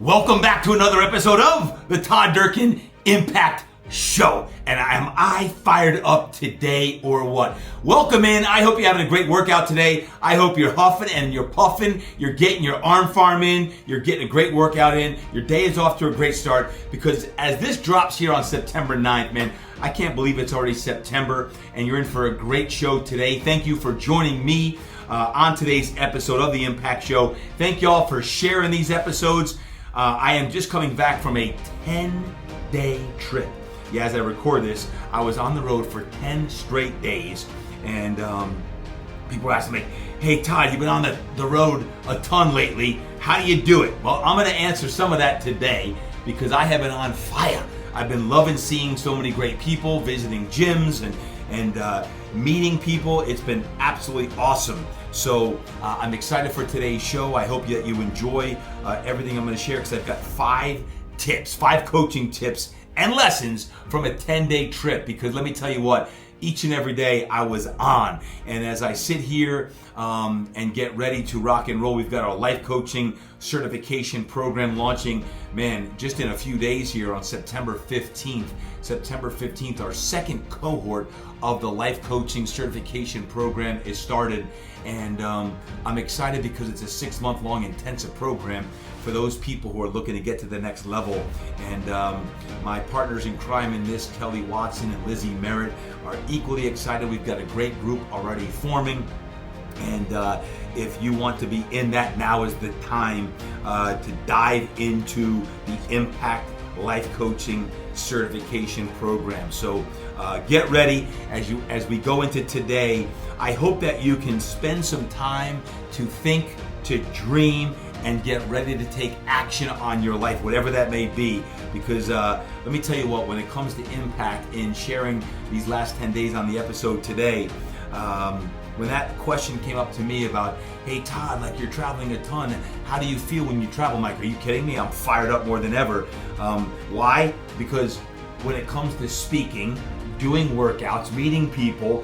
Welcome back to another episode of the Todd Durkin Impact Show. And am I fired up today or what? Welcome in. I hope you're having a great workout today. I hope you're huffing and you're puffing. You're getting your arm farm in. You're getting a great workout in. Your day is off to a great start because as this drops here on September 9th, man, I can't believe it's already September and you're in for a great show today. Thank you for joining me on today's episode of the Impact Show. Thank y'all for sharing these episodes. I am just coming back from a 10-day trip. Yeah, as I record this, I was on the road for 10 straight days, and people were asking me, hey Todd, you've been on the road a ton lately. How do you do it? Well, I'm going to answer some of that today because I have been on fire. I've been loving seeing so many great people, visiting gyms and meeting people. It's been absolutely awesome. So I'm excited for today's show. I hope that you enjoy everything I'm going to share because I've got 5 coaching tips and lessons from a 10-day trip. Because let me tell you what, each and every day I was on. And as I sit here and get ready to rock and roll, we've got our life coaching certification program launching, man, just in a few days here on September 15th. September 15th, our second cohort of the life coaching certification program is started. And I'm excited because it's a 6-month-long intensive program for those people who are looking to get to the next level. And my partners in crime in this, Kelly Watson and Lizzie Merritt, are equally excited. We've got a great group already forming. And if you want to be in that, now is the time to dive into the Impact Life Coaching Certification Program. So get ready as we go into today. I hope that you can spend some time to think, to dream, and get ready to take action on your life, whatever that may be. Because let me tell you what, when it comes to impact in sharing these last 10 days on the episode today, when that question came up to me about, hey Todd, like you're traveling a ton, how do you feel when you travel? I'm like, are you kidding me? I'm fired up more than ever. Why? Because when it comes to speaking, doing workouts, meeting people,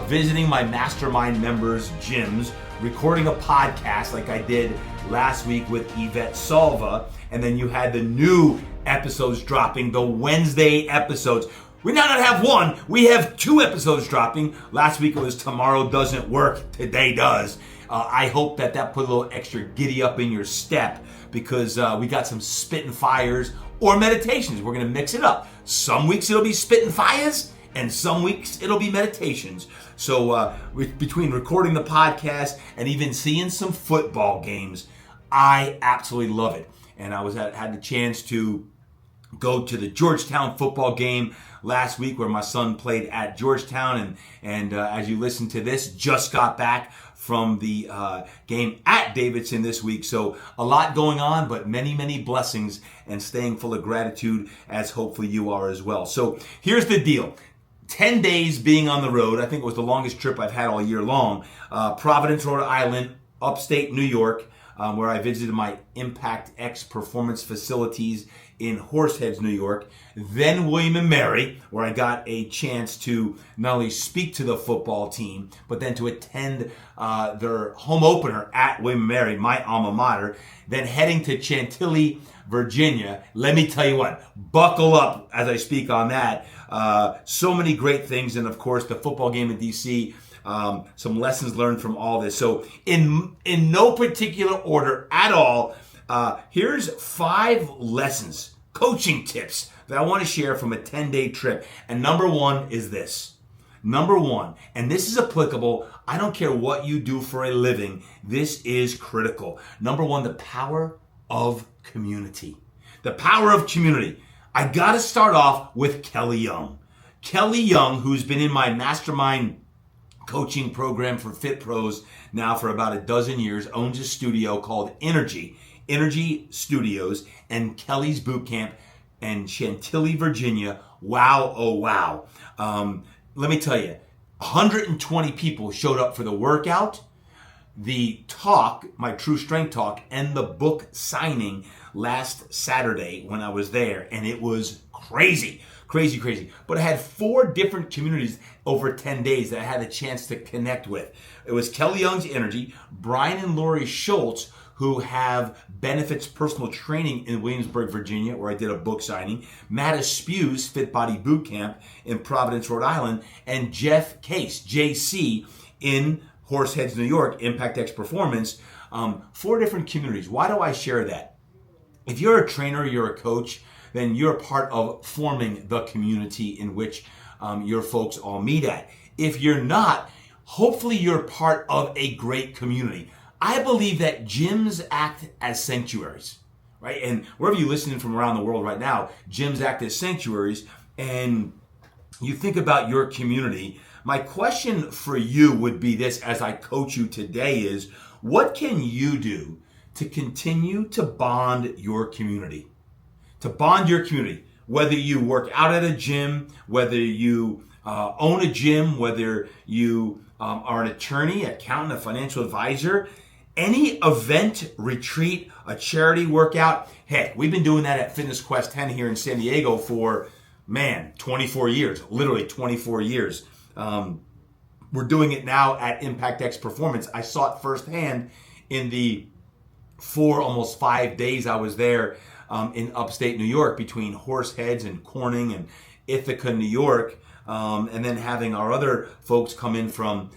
visiting my mastermind members' gyms, recording a podcast like I did last week with Yvette Salva, and then you had the new episodes dropping, the Wednesday episodes. We now not have one, we have 2 episodes dropping. Last week it was Tomorrow Doesn't Work, Today Does. I hope that put a little extra giddy up in your step because we got some spitting fires or meditations. We're going to mix it up. Some weeks it'll be spitting fires and some weeks it'll be meditations. So between recording the podcast and even seeing some football games, I absolutely love it. And I had the chance to go to the Georgetown football game last week where my son played at Georgetown. And as you listen to this, just got back from the game at Davidson this week. So a lot going on, but many, many blessings and staying full of gratitude as hopefully you are as well. So here's the deal. 10 days being on the road. I think it was the longest trip I've had all year long. Providence, Rhode Island, upstate New York, where I visited my Impact X performance facilities in Horseheads, New York. Then William and Mary, where I got a chance to not only speak to the football team, but then to attend their home opener at William and Mary, my alma mater. Then heading to Chantilly, Virginia. Let me tell you what, buckle up as I speak on that. So many great things. And of course, the football game in DC. Some lessons learned from all this. So in no particular order at all, here's 5 lessons, coaching tips that I want to share from a 10-day trip. And number 1 is this. Number 1, and this is applicable, I don't care what you do for a living, this is critical. Number 1, the power of community. The power of community. I got to start off with Kelly Young. Kelly Young, who's been in my mastermind coaching program for Fit Pros now for about a dozen years, owns a studio called Energy Studios, and Kelly's Boot Camp in Chantilly, Virginia. Wow, oh wow. Let me tell you, 120 people showed up for the workout, the talk, my True Strength talk, and the book signing last Saturday when I was there, and it was crazy. But I had 4 different communities over 10 days that I had a chance to connect with. It was Kelly Young's Energy, Brian and Lori Schultz, who have benefits personal training in Williamsburg, Virginia, where I did a book signing, Matt Aspew's Fit Body Boot Camp in Providence, Rhode Island, and Jeff Case, JC, in Horseheads, New York, Impact X Performance. 4 different communities. Why do I share that? If you're a trainer, you're a coach, then you're a part of forming the community in which your folks all meet at. If you're not, hopefully you're part of a great community. I believe that gyms act as sanctuaries, right? And wherever you're listening from around the world right now, gyms act as sanctuaries, and you think about your community. My question for you would be this as I coach you today is, what can you do to continue to bond your community? To bond your community, whether you work out at a gym, whether you own a gym, whether you are an attorney, accountant, a financial advisor, any event, retreat, a charity workout. Heck, we've been doing that at Fitness Quest 10 here in San Diego for, 24 years, literally 24 years. We're doing it now at Impact X Performance. I saw it firsthand in the 4, almost 5 days I was there in upstate New York between Horseheads and Corning and Ithaca, New York, and then having our other folks come in from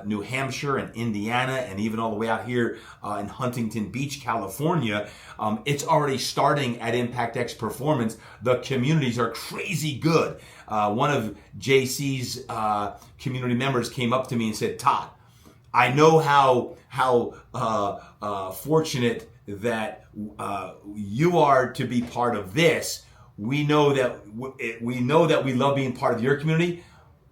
New Hampshire and Indiana and even all the way out here in Huntington Beach, California. It's already starting at Impact X Performance. The communities are crazy good. One of JC's community members came up to me and said, "Todd, I know how fortunate that you are to be part of this. We know that we love being part of your community.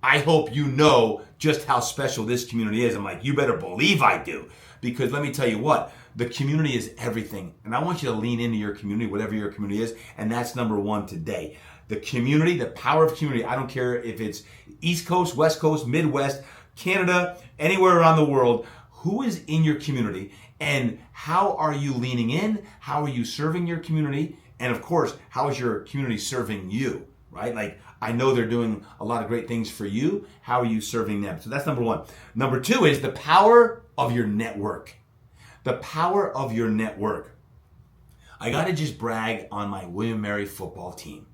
I hope you know just how special this community is." I'm like, "You better believe I do." Because let me tell you what, the community is everything. And I want you to lean into your community, whatever your community is. And that's number 1 today. The community, the power of community. I don't care if it's East Coast, West Coast, Midwest, Canada, anywhere around the world. Who is in your community? And how are you leaning in? How are you serving your community? And of course, how is your community serving you, right? Like, I know they're doing a lot of great things for you. How are you serving them? So that's number 1. Number 2 is the power of your network. The power of your network. I got to just brag on my William Mary football team.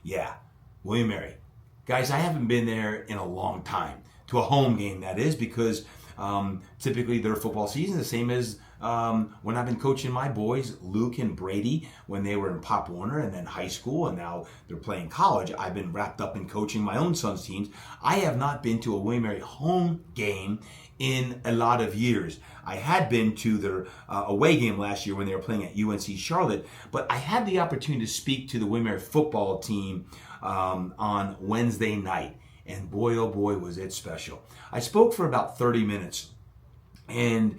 Yeah, William Mary. Guys, I haven't been there in a long time. To a home game, that is, because typically their football season is the same as when I've been coaching my boys, Luke and Brady, when they were in Pop Warner and then high school, and now they're playing college. I've been wrapped up in coaching my own son's teams. I have not been to a William Mary home game in a lot of years. I had been to their away game last year when they were playing at UNC Charlotte, but I had the opportunity to speak to the William Mary football team on Wednesday night. And boy, oh boy, was it special. I spoke for about 30 minutes. And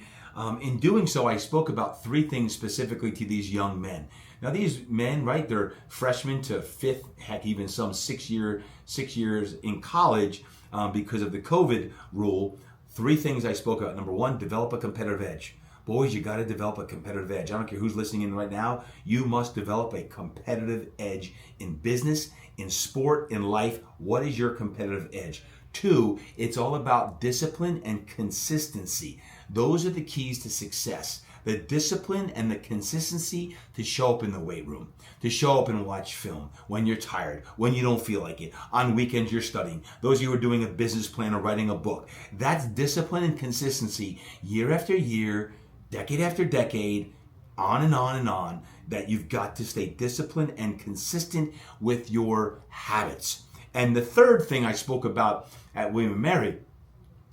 in doing so, I spoke about 3 things specifically to these young men. Now, these men, right, they're freshmen to 5th, heck, even some 6 years in college because of the COVID rule. 3 things I spoke about. Number 1, develop a competitive edge. Boys, you got to develop a competitive edge. I don't care who's listening in right now. You must develop a competitive edge in business, in sport, in life. What is your competitive edge? 2, it's all about discipline and consistency. Those are the keys to success. The discipline and the consistency to show up in the weight room, to show up and watch film when you're tired, when you don't feel like it. On weekends, you're studying. Those of you who are doing a business plan or writing a book. That's discipline and consistency year after year, decade after decade, on and on and on, that you've got to stay disciplined and consistent with your habits. And the 3rd thing I spoke about at William & Mary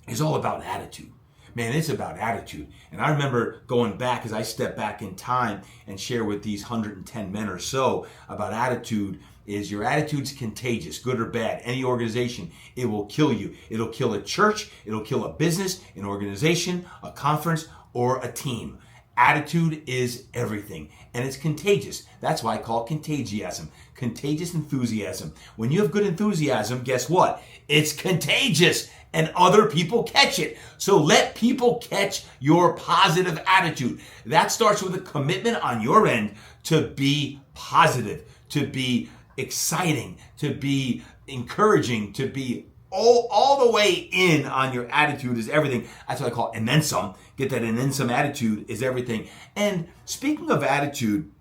is all about attitude. Man, it's about attitude. And I remember going back, as I step back in time and share with these 110 men or so about attitude, is your attitude's contagious, good or bad. Any organization, it will kill you. It'll kill a church, it'll kill a business, an organization, a conference, or a team. Attitude is everything, and it's contagious. That's why I call it contagiasm. Contagious enthusiasm. When you have good enthusiasm, guess what? It's contagious, and other people catch it. So let people catch your positive attitude. That starts with a commitment on your end to be positive, to be exciting, to be encouraging, to be all the way in on your attitude is everything. That's what I call and then some. Get that and then some attitude is everything. And speaking of attitude,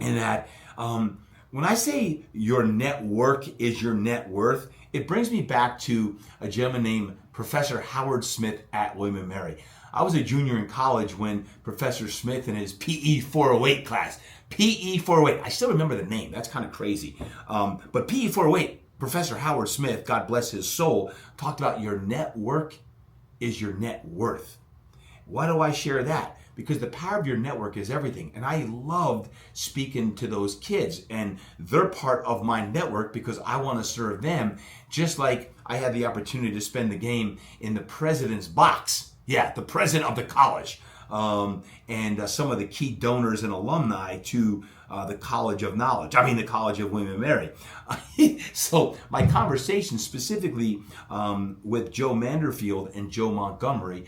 in that, when I say your network is your net worth, it brings me back to a gentleman named Professor Howard Smith at William & Mary. I was a junior in college when Professor Smith in his PE 408 class, PE 408, I still remember the name, that's kind of crazy. But PE 408, Professor Howard Smith, God bless his soul, talked about your network is your net worth. Why do I share that? Because the power of your network is everything. And I loved speaking to those kids, and they're part of my network because I want to serve them, just like I had the opportunity to spend the game in the president's box. Yeah, the president of the college. And some of the key donors and alumni to the College of Knowledge. I mean, the College of William & Mary. So my conversation specifically with Joe Manderfield and Joe Montgomery,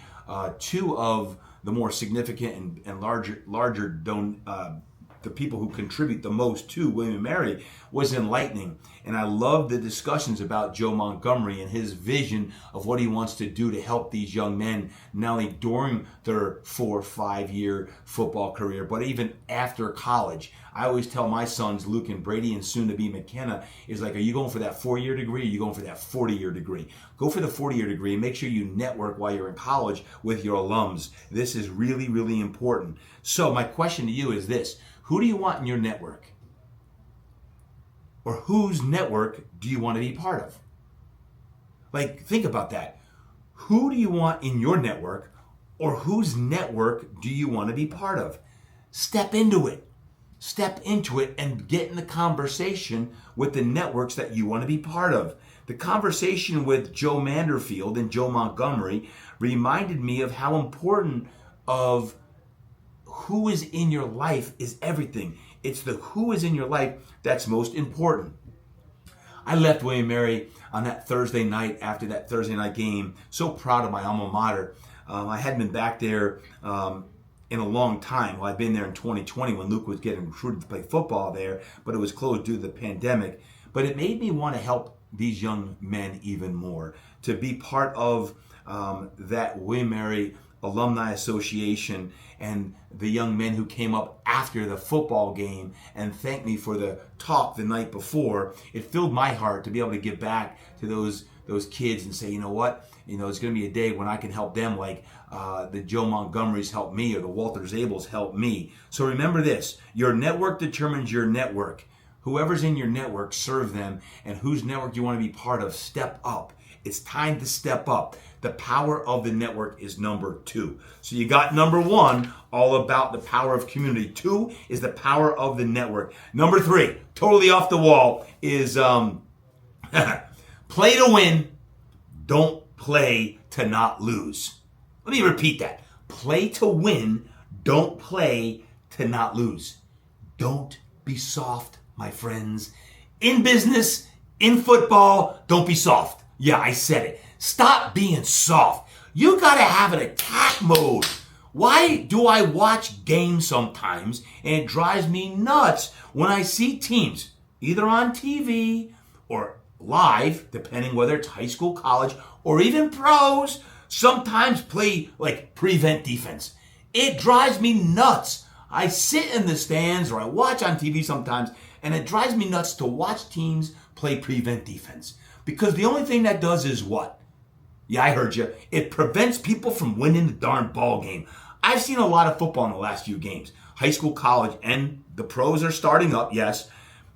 two of the more significant and larger the people who contribute the most to William & Mary, was enlightening. And I love the discussions about Joe Montgomery and his vision of what he wants to do to help these young men, not only during their 4 or 5 year football career, but even after college. I always tell my sons, Luke and Brady, and soon to be McKenna, is like, are you going for that 4-year degree or are you going for that 40-year degree? Go for the 40-year degree and make sure you network while you're in college with your alums. This is really, really important. So my question to you is this: who do you want in your network? Or whose network do you want to be part of? Like, think about that. Who do you want in your network, or whose network do you want to be part of? Step into it. Step into it and get in the conversation with the networks that you want to be part of. The conversation with Joe Manderfield and Joe Montgomery reminded me of how important of who is in your life is everything. It's the who is in your life that's most important. I left William & Mary on that Thursday night after that Thursday night game, so proud of my alma mater. I hadn't been back there in a long time. Well, I'd been there in 2020 when Luke was getting recruited to play football there, but it was closed due to the pandemic. But it made me want to help these young men even more, to be part of that William & Mary Alumni Association and the young men who came up after the football game and thanked me for the talk the night before. It filled my heart to be able to give back to those kids and say, you know what, it's going to be a day when I can help them like the Joe Montgomerys helped me or the Walter Zabels helped me. So remember this: your network determines your network. Whoever's in your network, serve them, and whose network you want to be part of, step up. It's time to step up. The power of the network is number 2. So you got number 1, all about the power of community. 2 is the power of the network. Number 3, totally off the wall, is play to win, don't play to not lose. Let me repeat that. Play to win, don't play to not lose. Don't be soft, my friends. In business, in football, don't be soft. Yeah, I said it. Stop being soft. You gotta have an attack mode. Why do I watch games sometimes and it drives me nuts when I see teams, either on TV or live, depending whether it's high school, college, or even pros, sometimes play like prevent defense. It drives me nuts. I sit in the stands or I watch on TV sometimes, and it drives me nuts to watch teams play prevent defense. Because the only thing that does is what? Yeah, I heard you. It prevents people from winning the darn ball game. I've seen a lot of football in the last few games. High school, college, and the pros are starting up, yes.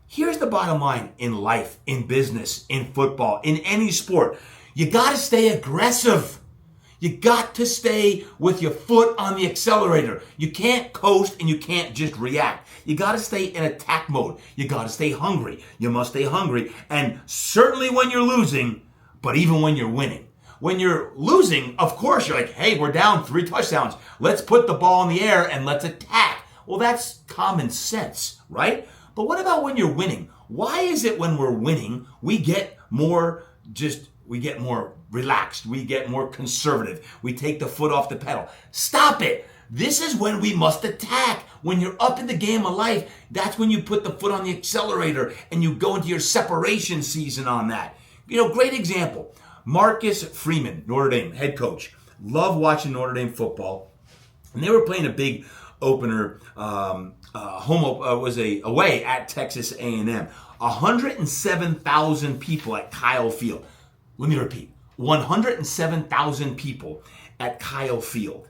Here's the bottom line in life, in business, in football, in any sport. You got to stay aggressive. You got to stay with your foot on the accelerator. You can't coast and you can't just react. You got to stay in attack mode. You got to stay hungry. You must stay hungry. And certainly when you're losing, but even when you're winning. When you're losing, of course, you're like, hey, we're down 3 touchdowns. Let's put the ball in the air and let's attack. Well, that's common sense, right? But what about when you're winning? Why is it when we're winning, we get more relaxed, we get more conservative, we take the foot off the pedal? Stop it. This is when we must attack. When you're up in the game of life, that's when you put the foot on the accelerator and you go into your separation season on that. Great example. Marcus Freeman, Notre Dame head coach. Love watching Notre Dame football. And they were playing a big opener, away at Texas A&M. 107,000 people at Kyle Field. Let me repeat, 107,000 people at Kyle Field.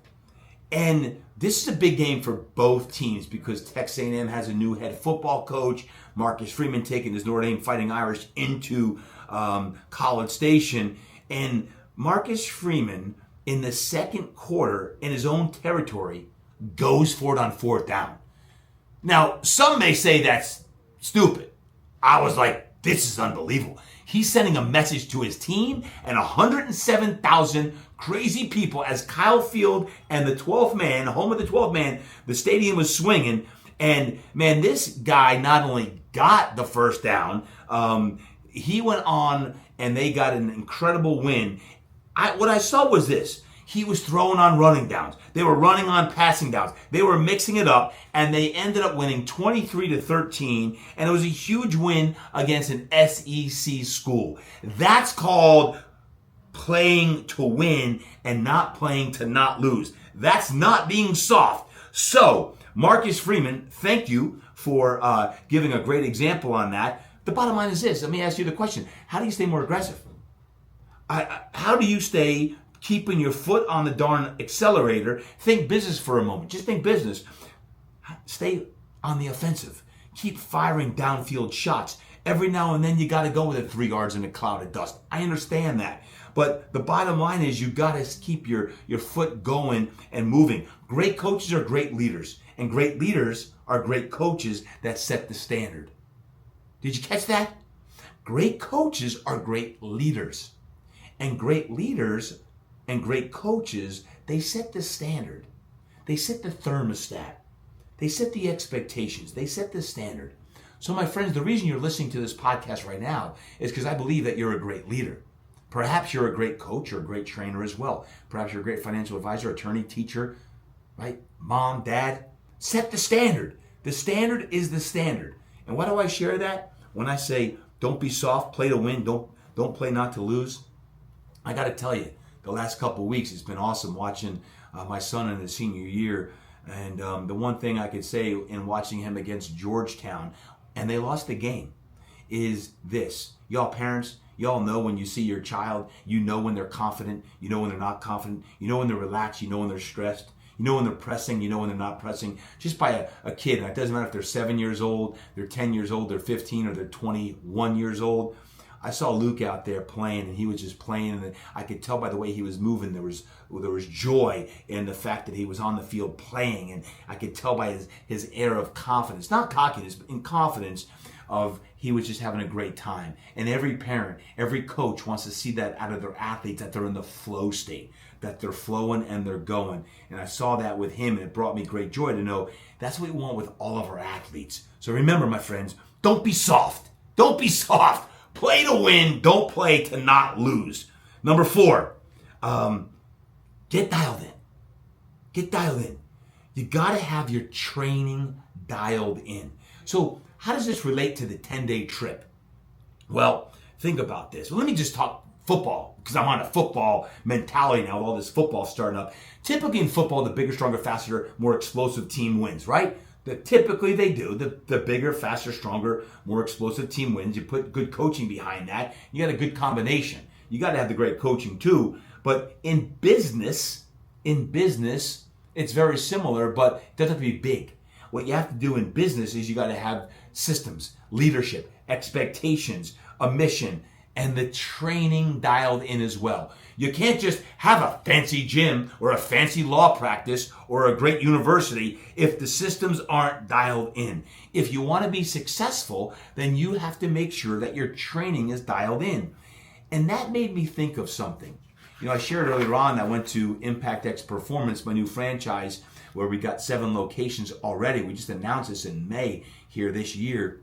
And this is a big game for both teams because Texas A&M has a new head football coach, Marcus Freeman taking his Notre Dame Fighting Irish into College Station. And Marcus Freeman, in the second quarter, in his own territory, goes for it on fourth down. Now, some may say that's stupid. I was like, this is unbelievable. He's sending a message to his team and 107,000 crazy people as Kyle Field and the 12th man, home of the 12th man, the stadium was swinging. And man, this guy not only got the first down, he went on and they got an incredible win. What I saw was this. He was throwing on running downs. They were running on passing downs. They were mixing it up, and they ended up winning 23-13, and it was a huge win against an SEC school. That's called playing to win and not playing to not lose. That's not being soft. So, Marcus Freeman, thank you for giving a great example on that. The bottom line is this. Let me ask you the question. How do you stay more aggressive? How do you stay keeping your foot on the darn accelerator? Think business for a moment. Just think business. Stay on the offensive. Keep firing downfield shots. Every now and then you got to go with it 3 yards in a cloud of dust. I understand that. But the bottom line is you got to keep your foot going and moving. Great coaches are great leaders. And great leaders are great coaches that set the standard. Did you catch that? Great coaches are great leaders. And great leaders and great coaches, they set the standard. They set the thermostat. They set the expectations. They set the standard. So my friends, the reason you're listening to this podcast right now is because I believe that you're a great leader. Perhaps you're a great coach or a great trainer as well. Perhaps you're a great financial advisor, attorney, teacher, right? Mom, dad. Set the standard. The standard is the standard. And why do I share that? When I say, don't be soft, play to win, don't play not to lose. I got to tell you, the last couple of weeks, it's been awesome watching my son in his senior year. And the one thing I could say in watching him against Georgetown, and they lost the game, is this. Y'all parents, y'all know when you see your child, you know when they're confident, you know when they're not confident, you know when they're relaxed, you know when they're stressed, you know when they're pressing, you know when they're not pressing. Just by a kid, and it doesn't matter if they're 7 years old, they're 10 years old, they're 15, or they're 21 years old. I saw Luke out there playing, and he was just playing, and I could tell by the way he was moving, there was joy in the fact that he was on the field playing, and I could tell by his air of confidence, not cockiness, but in confidence of he was just having a great time. And every parent, every coach wants to see that out of their athletes, that they're in the flow state, that they're flowing and they're going. And I saw that with him, and it brought me great joy to know that's what we want with all of our athletes. So remember, my friends, don't be soft. Don't be soft. Play to win, don't play to not lose. Number 4, get dialed in. Get dialed in. You got to have your training dialed in. So how does this relate to the 10-day trip? Well, think about this. Well, let me just talk football, because I'm on a football mentality now with all this football starting up. Typically in football, the bigger, stronger, faster, more explosive team wins, right? Typically they do. The bigger, faster, stronger, more explosive team wins. You put good coaching behind that. You got a good combination. You got to have the great coaching too. But in business, it's very similar, but it doesn't have to be big. What you have to do in business is you got to have systems, leadership, expectations, a mission, and the training dialed in as well. You can't just have a fancy gym or a fancy law practice or a great university if the systems aren't dialed in. If you want to be successful, then you have to make sure that your training is dialed in. And that made me think of something. You know, I shared earlier on, I went to Impact X Performance, my new franchise, where we got 7 locations already. We just announced this in May here this year.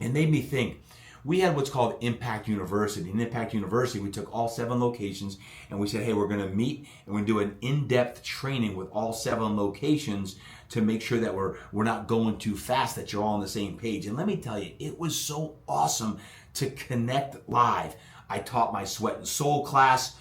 It made me think. We had what's called Impact University. In Impact University, we took all 7 locations and we said, hey, we're going to meet and we're going to do an in-depth training with all 7 locations to make sure that we're not going too fast, that you're all on the same page. And let me tell you, it was so awesome to connect live. I taught my Sweat and Soul class.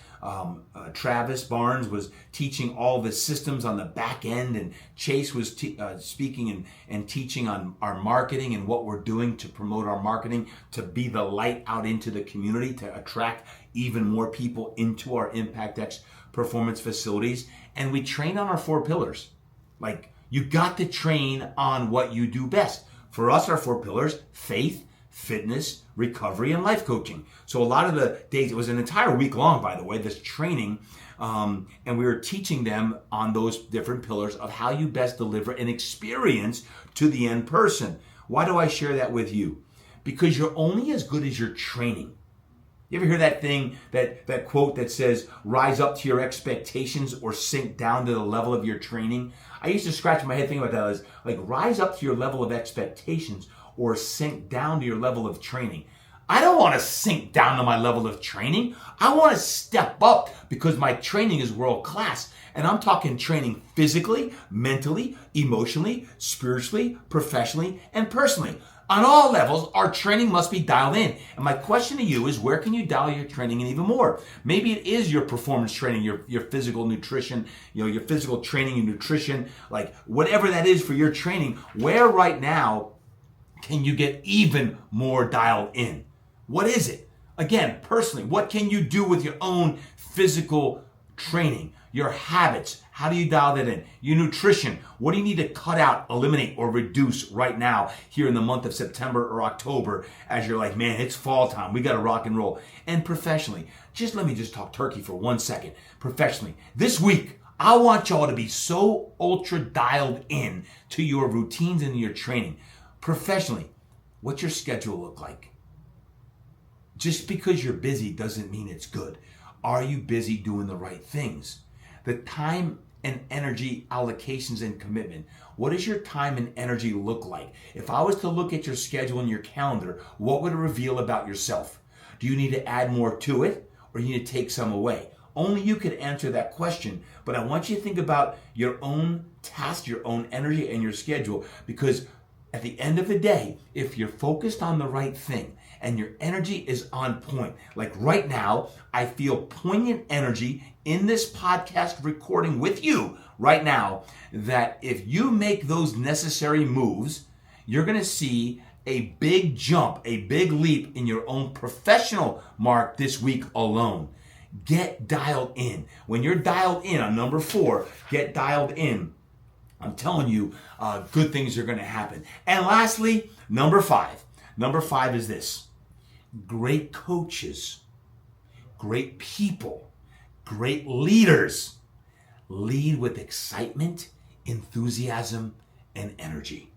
Travis Barnes was teaching all the systems on the back end, and Chase was speaking and teaching on our marketing and what we're doing to promote our marketing, to be the light out into the community, to attract even more people into our Impact X performance facilities. And we train on our 4 pillars. Like, you got to train on what you do best. For us, our 4 pillars: faith, fitness, recovery, and life coaching. So a lot of the days, it was an entire week long, by the way, this training, and we were teaching them on those different pillars of how you best deliver an experience to the end person. Why do I share that with you? Because you're only as good as your training. You ever hear that thing, that quote that says, rise up to your expectations or sink down to the level of your training? I used to scratch my head thinking about that as, like, rise up to your level of expectations or sink down to your level of training. I don't want to sink down to my level of training. I want to step up because my training is world class. And I'm talking training physically, mentally, emotionally, spiritually, professionally, and personally. On all levels, our training must be dialed in. And my question to you is, where can you dial your training in even more? Maybe it is your performance training, your physical nutrition, your physical training and nutrition, like whatever that is for your training. Where right now can you get even more dialed in? What is it? Again, personally, what can you do with your own physical training? Your habits, how do you dial that in? Your nutrition, what do you need to cut out, eliminate, or reduce right now here in the month of September or October as you're like, man, it's fall time, we got to rock and roll. And professionally, let me talk turkey for 1 second. Professionally, this week, I want y'all to be so ultra dialed in to your routines and your training. Professionally, what's your schedule look like? Just because you're busy doesn't mean it's good. Are you busy doing the right things? The time and energy allocations and commitment. What does your time and energy look like? If I was to look at your schedule and your calendar, what would it reveal about yourself? Do you need to add more to it, or you need to take some away? Only you could answer that question. But I want you to think about your own task, your own energy, and your schedule, because at the end of the day, if you're focused on the right thing and your energy is on point, like right now, I feel poignant energy in this podcast recording with you right now, that if you make those necessary moves, you're going to see a big jump, a big leap in your own professional mark this week alone. Get dialed in. When you're dialed in on number 4, get dialed in. I'm telling you, good things are going to happen. And lastly, number 5. Number 5 is this: great coaches, great people, great leaders lead with excitement, enthusiasm, and energy.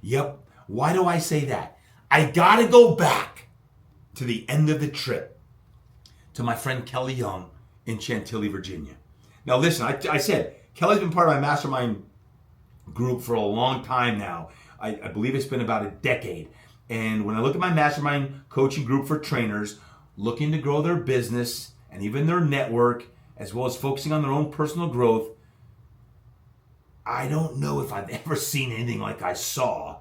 Yep. Why do I say that? I got to go back to the end of the trip to my friend Kelly Young in Chantilly, Virginia. Now listen, I said Kelly's been part of my mastermind group for a long time now. I believe it's been about a decade. And when I look at my mastermind coaching group for trainers looking to grow their business and even their network, as well as focusing on their own personal growth, I don't know if I've ever seen anything like I saw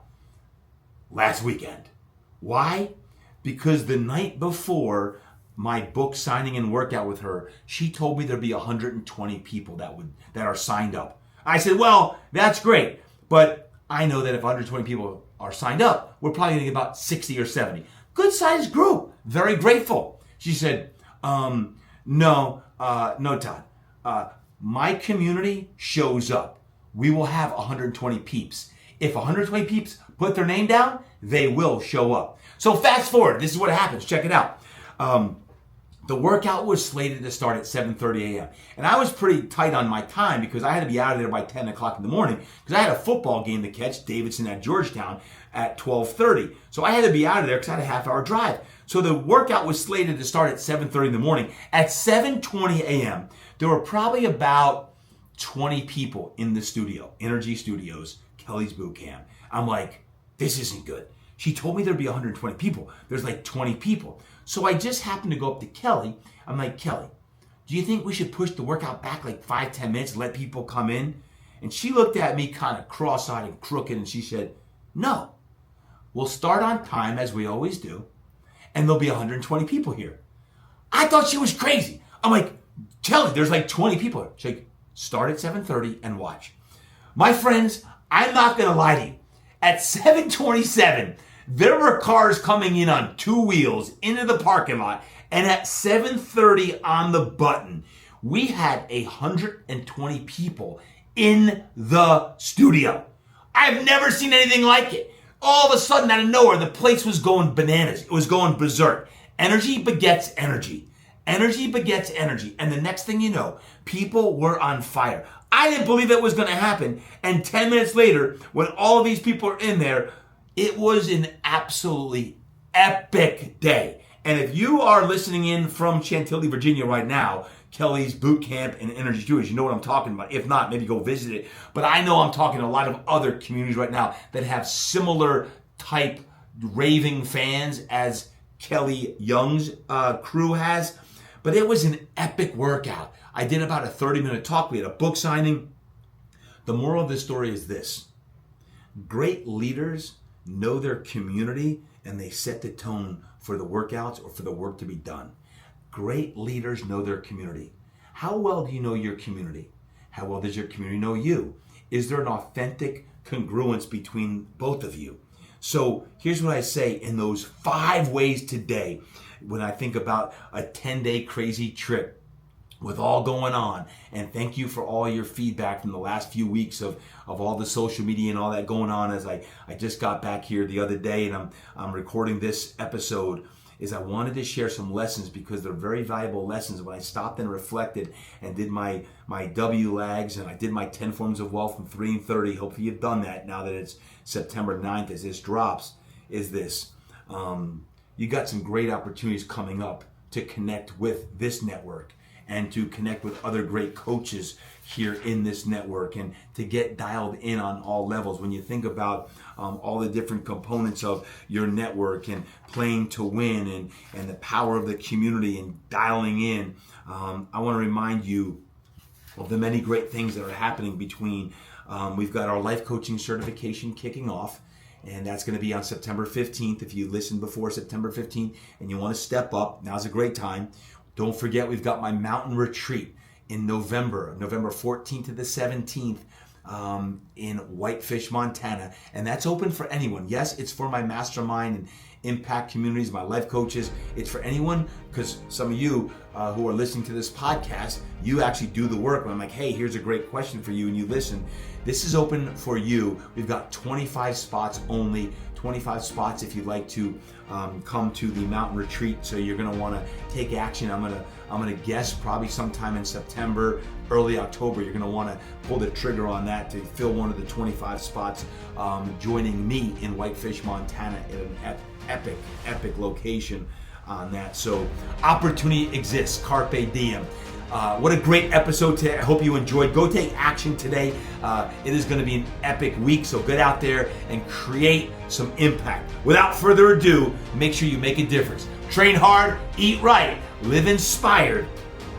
last weekend. Why? Because the night before my book signing and workout with her, she told me there'd be 120 people that are signed up. I said, well, that's great, but I know that if 120 people are signed up, we're probably going to get about 60 or 70. Good sized group. Very grateful. She said, no, Todd. My community shows up. We will have 120 peeps. If 120 peeps put their name down, they will show up. So fast forward. This is what happens. Check it out. The workout was slated to start at 7:30 a.m. And I was pretty tight on my time because I had to be out of there by 10 o'clock in the morning because I had a football game to catch, Davidson at Georgetown, at 12:30. So I had to be out of there because I had a half-hour drive. So the workout was slated to start at 7:30 in the morning. At 7:20 a.m., there were probably about 20 people in the studio, Energy Studios, Kelly's boot camp. I'm like, this isn't good. She told me there'd be 120 people. There's like 20 people. So I just happened to go up to Kelly. I'm like, Kelly, do you think we should push the workout back like 5-10 minutes and let people come in? And she looked at me kind of cross-eyed and crooked and she said, no, we'll start on time as we always do, and there'll be 120 people here. I thought she was crazy. I'm like, Kelly, there's like 20 people. She's like, start at 7:30 and watch. My friends, I'm not going to lie to you. At 7:27, there were cars coming in on two wheels into the parking lot. And at 7:30 on the button, we had 120 people in the studio. I've never seen anything like it. All of a sudden, out of nowhere, the place was going bananas. It was going berserk. Energy begets energy. Energy begets energy. And the next thing you know, people were on fire. I didn't believe it was going to happen. And 10 minutes later, when all of these people are in there, it was an absolutely epic day. And if you are listening in from Chantilly, Virginia right now, Kelly's Boot Camp and Energy Studios, you know what I'm talking about. If not, maybe go visit it. But I know I'm talking to a lot of other communities right now that have similar type raving fans as Kelly Young's crew has. But it was an epic workout. I did about a 30-minute talk. We had a book signing. The moral of the story is this. Great leaders know their community and they set the tone for the workouts or for the work to be done. Great leaders know their community. How well do you know your community? How well does your community know you? Is there an authentic congruence between both of you? So here's what I say in those 5 ways today when I think about a 10-day crazy trip with all going on. And thank you for all your feedback from the last few weeks of all the social media and all that going on as I just got back here the other day and I'm recording this episode. Is I wanted to share some lessons because they're very valuable lessons. When I stopped and reflected and did my WLAGs and I did my 10 forms of wealth from 3 and 30, hopefully you've done that now that it's September 9th as this drops, is this. You got some great opportunities coming up to connect with this network and to connect with other great coaches here in this network and to get dialed in on all levels. When you think about all the different components of your network and playing to win and the power of the community and dialing in, I want to remind you of the many great things that are happening between, we've got our life coaching certification kicking off. And that's going to be on September 15th. If you listened before September 15th and you want to step up, now's a great time. Don't forget, we've got my mountain retreat in November 14th to the 17th in Whitefish, Montana. And that's open for anyone. Yes, it's for my mastermind and impact communities, my life coaches. It's for anyone because some of you who are listening to this podcast, you actually do the work. When I'm like, hey, here's a great question for you, and you listen. This is open for you. We've got 25 spots only. 25 spots if you'd like to come to the mountain retreat. So you're going to want to take action. I'm going to guess probably sometime in September, early October, you're going to want to pull the trigger on that to fill one of the 25 spots, joining me in Whitefish, Montana at an epic location on that. So opportunity exists. Carpe diem. What a great episode today. I hope you enjoyed. Go take action today. It is going to be an epic week, so get out there and create some impact. Without further ado, make sure you make a difference. Train hard, eat right, live inspired,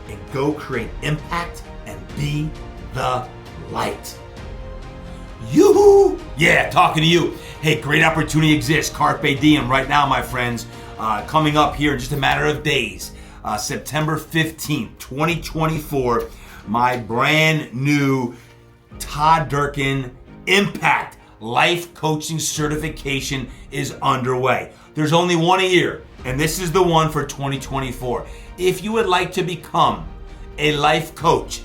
and go create impact and be the light. Yoo-hoo! Yeah, talking to you. Hey, great opportunity exists. Carpe diem right now, my friends. Coming up here in just a matter of days. September 15th, 2024, my brand new Todd Durkin Impact Life Coaching Certification is underway. There's only one a year, and this is the one for 2024. If you would like to become a life coach,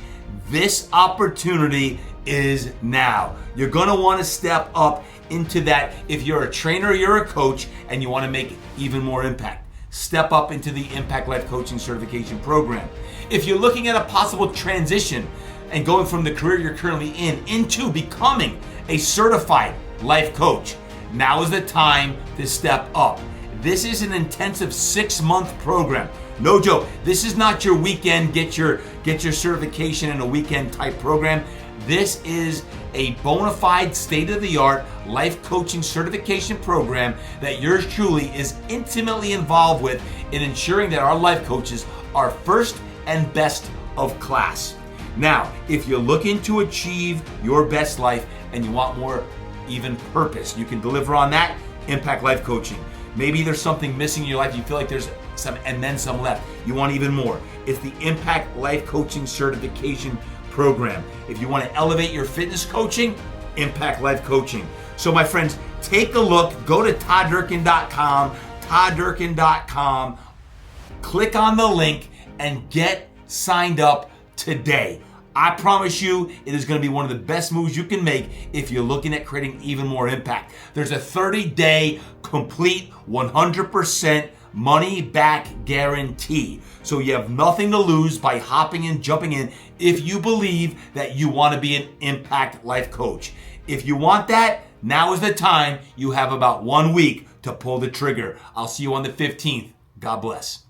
this opportunity is now. You're going to want to step up into that. If you're a trainer, you're a coach, and you want to make even more impact. Step up into the Impact Life Coaching Certification Program. If you're looking at a possible transition and going from the career you're currently in into becoming a certified life coach, now is the time to step up. This is an intensive 6-month program. No joke. This is not your weekend, get your certification in a weekend type program. This is a bona fide, state-of-the-art life coaching certification program that yours truly is intimately involved with in ensuring that our life coaches are first and best of class. Now, if you're looking to achieve your best life and you want more even purpose, you can deliver on that. Impact Life Coaching. Maybe there's something missing in your life. You feel like there's some and then some left. You want even more. It's the Impact Life Coaching Certification Program. If you want to elevate your fitness coaching, Impact Life Coaching. So my friends, take a look. Go to todddurkin.com, click on the link, and get signed up today. I promise you, it is going to be one of the best moves you can make if you're looking at creating even more impact. There's a 30-day complete 100% money back guarantee. So you have nothing to lose by hopping in, jumping in, if you believe that you want to be an impact life coach. If you want that, now is the time. You have about 1 week to pull the trigger. I'll see you on the 15th. God bless.